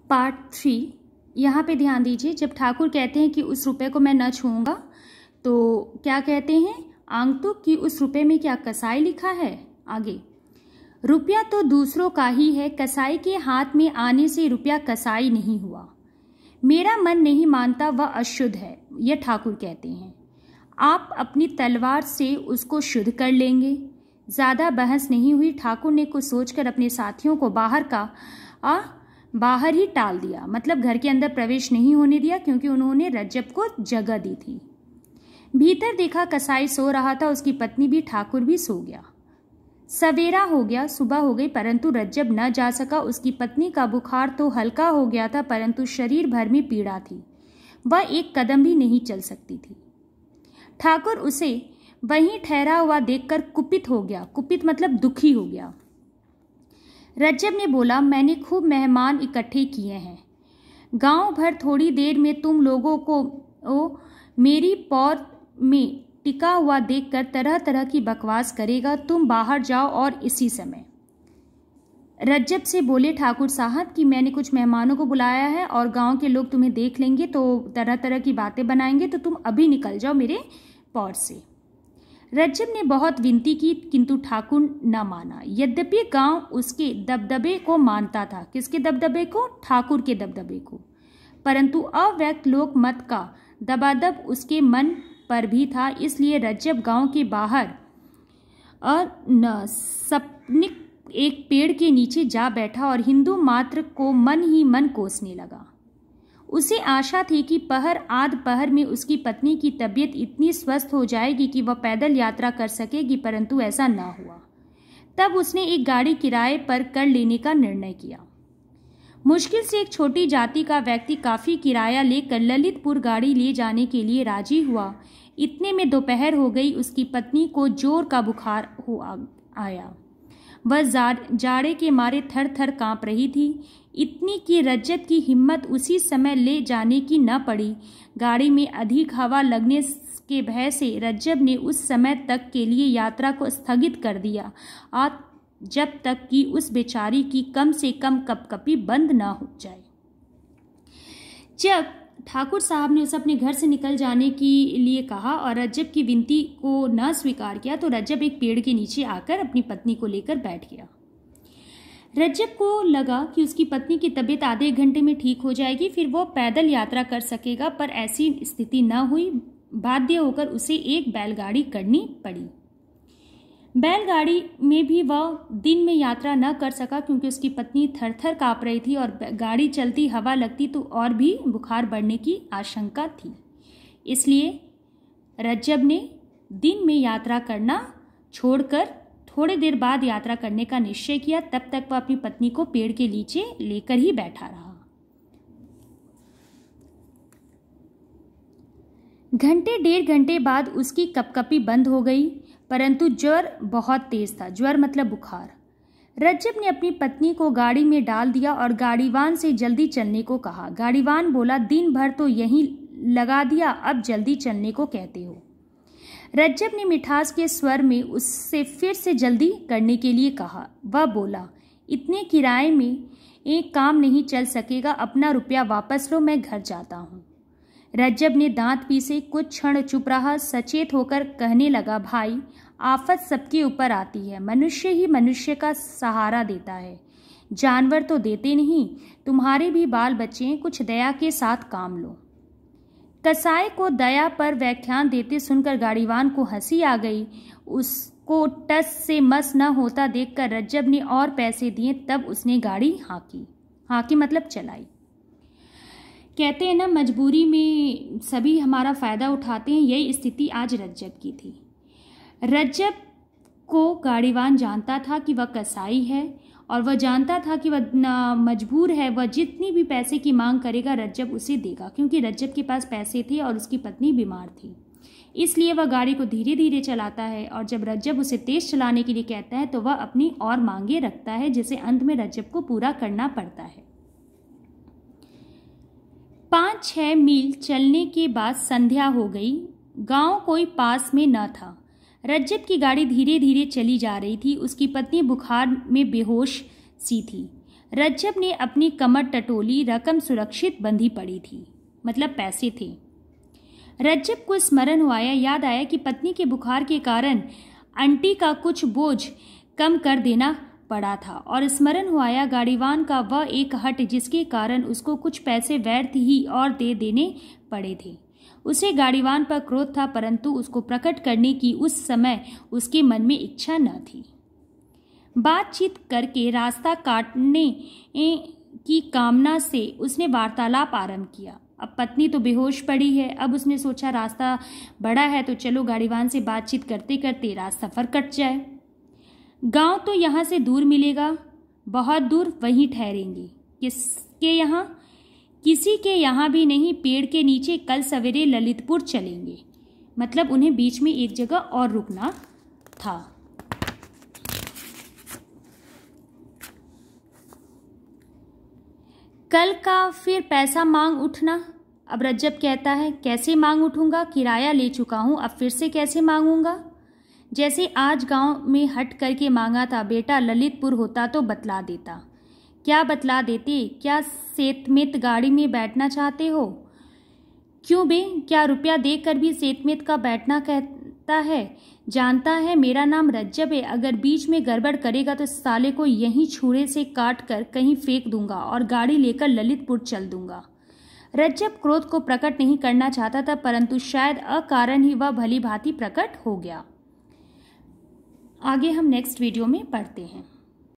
Part 3। यहाँ पे ध्यान दीजिए, जब ठाकुर कहते हैं कि उस रुपए को मैं न छूऊंगा, तो क्या कहते हैं? आगंतुक कि उस रुपए में क्या कसाई लिखा है? आगे, रुपया तो दूसरों का ही है, कसाई के हाथ में आने से रुपया कसाई नहीं हुआ। मेरा मन नहीं मानता, वह अशुद्ध है, यह ठाकुर कहते हैं। आप अपनी तलवार से उसको शुद्ध कर लेंगे। ज़्यादा बहस नहीं हुई। ठाकुर ने कुछ सोचकर अपने साथियों को बाहर ही टाल दिया, मतलब घर के अंदर प्रवेश नहीं होने दिया, क्योंकि उन्होंने रज्जब को जगह दी थी। भीतर देखा कसाई सो रहा था, उसकी पत्नी भी, ठाकुर भी सो गया। सवेरा हो गया, सुबह हो गई, परंतु रज्जब न जा सका। उसकी पत्नी का बुखार तो हल्का हो गया था, परंतु शरीर भर में पीड़ा थी। वह एक कदम भी नहीं चल सकती थी। ठाकुर उसे वहीं ठहरा हुआ देखकर कुपित हो गया। कुपित मतलब दुखी हो गया। रज्जब ने बोला, मैंने खूब मेहमान इकट्ठे किए हैं। गांव भर थोड़ी देर में तुम लोगों को मेरी पौर में टिका हुआ देखकर तरह तरह की बकवास करेगा। तुम बाहर जाओ और इसी समय। रज्जब से बोले ठाकुर साहब कि मैंने कुछ मेहमानों को बुलाया है और गांव के लोग तुम्हें देख लेंगे तो तरह तरह की बातें बनाएंगे, तो तुम अभी निकल जाओ मेरे पौर से। रज्जब ने बहुत विनती की, किंतु ठाकुर न माना। यद्यपि गांव उसके दबदबे को मानता था। किसके दबदबे को? ठाकुर के दबदबे को। परंतु अव्यक्त लोक मत का दबादब उसके मन पर भी था। इसलिए रज्जब गांव के बाहर सपनिक एक पेड़ के नीचे जा बैठा और हिंदू मात्र को मन ही मन कोसने लगा। उसे आशा थी कि पहर आध पहर में उसकी पत्नी की तबीयत इतनी स्वस्थ हो जाएगी कि वह पैदल यात्रा कर सकेगी, परंतु ऐसा न हुआ। तब उसने एक गाड़ी किराए पर कर लेने का निर्णय किया। मुश्किल से एक छोटी जाति का व्यक्ति काफी किराया लेकर ललितपुर गाड़ी ले जाने के लिए राजी हुआ। इतने में दोपहर हो गई। उसकी पत्नी को जोर का बुखार आया। वह जाड़े के मारे थर थर कांप रही थी। इतनी कि रज्जब की हिम्मत उसी समय ले जाने की न पड़ी। गाड़ी में अधिक हवा लगने के भय से रज्जब ने उस समय तक के लिए यात्रा को स्थगित कर दिया, जब तक कि उस बेचारी की कम से कम कपकपी बंद न हो जाए। जब ठाकुर साहब ने उसे अपने घर से निकल जाने के लिए कहा और रज्जब की विनती को न स्वीकार किया, तो रज्जब एक पेड़ के नीचे आकर अपनी पत्नी को लेकर बैठ गया। रज्जब को लगा कि उसकी पत्नी की तबीयत आधे एक घंटे में ठीक हो जाएगी, फिर वो पैदल यात्रा कर सकेगा, पर ऐसी स्थिति न हुई। बाध्य होकर उसे एक बैलगाड़ी करनी पड़ी। बैलगाड़ी में भी वह दिन में यात्रा न कर सका, क्योंकि उसकी पत्नी थरथर काँप रही थी और गाड़ी चलती हवा लगती तो और भी बुखार बढ़ने की आशंका थी। इसलिए रज्जब ने दिन में यात्रा करना छोड़कर थोड़ी देर बाद यात्रा करने का निश्चय किया। तब तक वह अपनी पत्नी को पेड़ के नीचे लेकर ही बैठा रहा। घंटे डेढ़ घंटे बाद उसकी कपकपी बंद हो गई, परंतु ज्वर बहुत तेज था। ज्वर मतलब बुखार। रज्जब ने अपनी पत्नी को गाड़ी में डाल दिया और गाड़ीवान से जल्दी चलने को कहा। गाड़ीवान बोला, दिन भर तो यहीं लगा दिया, अब जल्दी चलने को कहते हो। रज्जब ने मिठास के स्वर में उससे फिर से जल्दी करने के लिए कहा। वह बोला, इतने किराए में एक काम नहीं चल सकेगा, अपना रुपया वापस लो, मैं घर जाता हूँ। रज्जब ने दांत पीसे, कुछ क्षण चुप रहा, सचेत होकर कहने लगा, भाई, आफत सबके ऊपर आती है, मनुष्य ही मनुष्य का सहारा देता है, जानवर तो देते नहीं। तुम्हारे भी बाल बच्चे हैं, कुछ दया के साथ काम लो। कसाई को दया पर व्याख्यान देते सुनकर गाड़ीवान को हंसी आ गई। उसको टस से मस न होता देखकर रज्जब ने और पैसे दिए। तब उसने गाड़ी हाँकी मतलब चलाई। कहते हैं ना, मजबूरी में सभी हमारा फायदा उठाते हैं। यही स्थिति आज रज्जब की थी। रज्जब को गाड़ीवान जानता था कि वह कसाई है और वह जानता था कि वह मजबूर है। वह जितनी भी पैसे की मांग करेगा रज्जब उसे देगा, क्योंकि रज्जब के पास पैसे थे और उसकी पत्नी बीमार थी। इसलिए वह गाड़ी को धीरे धीरे चलाता है और जब रज्जब उसे तेज चलाने के लिए कहता है तो वह अपनी और मांगे रखता है, जिसे अंत में रज्जब को पूरा करना पड़ता है। 5-6 मील चलने के बाद संध्या हो गई। गांव कोई पास में न था। रज्जब की गाड़ी धीरे धीरे चली जा रही थी। उसकी पत्नी बुखार में बेहोश सी थी। रज्जब ने अपनी कमर टटोली, रकम सुरक्षित बंधी पड़ी थी, मतलब पैसे थे। रज्जब को स्मरण हुआ, याद आया कि पत्नी के बुखार के कारण आंटी का कुछ बोझ कम कर देना पड़ा था, और स्मरण हुआ गाड़ीवान का वह एक हट जिसके कारण उसको कुछ पैसे व्यर्थ ही और दे देने पड़े थे। उसे गाड़ीवान पर क्रोध था, परंतु उसको प्रकट करने की उस समय उसके मन में इच्छा न थी। बातचीत करके रास्ता काटने की कामना से उसने वार्तालाप आरंभ किया। अब पत्नी तो बेहोश पड़ी है। अब उसने सोचा रास्ता बड़ा है तो चलो गाड़ीवान से बातचीत करते करते रास्ता सफ़र कट जाए। गांव तो यहाँ से दूर मिलेगा, बहुत दूर, वहीं ठहरेंगे। किसके यहाँ? किसी के यहाँ भी नहीं, पेड़ के नीचे कल सवेरे ललितपुर चलेंगे। मतलब उन्हें बीच में एक जगह और रुकना था। कल का फिर पैसा मांग उठना। अब रज्जब कहता है, कैसे मांग उठूंगा? किराया ले चुका हूँ, अब फिर से कैसे मांगूंगा? जैसे आज गांव में हट करके मांगा था। बेटा ललितपुर होता तो बतला देता। क्या बतला देते? क्या सेतमित गाड़ी में बैठना चाहते हो? क्यों बे, क्या रुपया देकर भी सेतमित का बैठना कहता है? जानता है मेरा नाम रज्जब है, अगर बीच में गड़बड़ करेगा तो साले को यहीं छुरे से काट कर कहीं फेंक दूंगा और गाड़ी लेकर ललितपुर चल दूंगा। रज्जब क्रोध को प्रकट नहीं करना चाहता था, परंतु शायद अकारण ही वह भली भांति प्रकट हो गया। आगे हम नेक्स्ट वीडियो में पढ़ते हैं।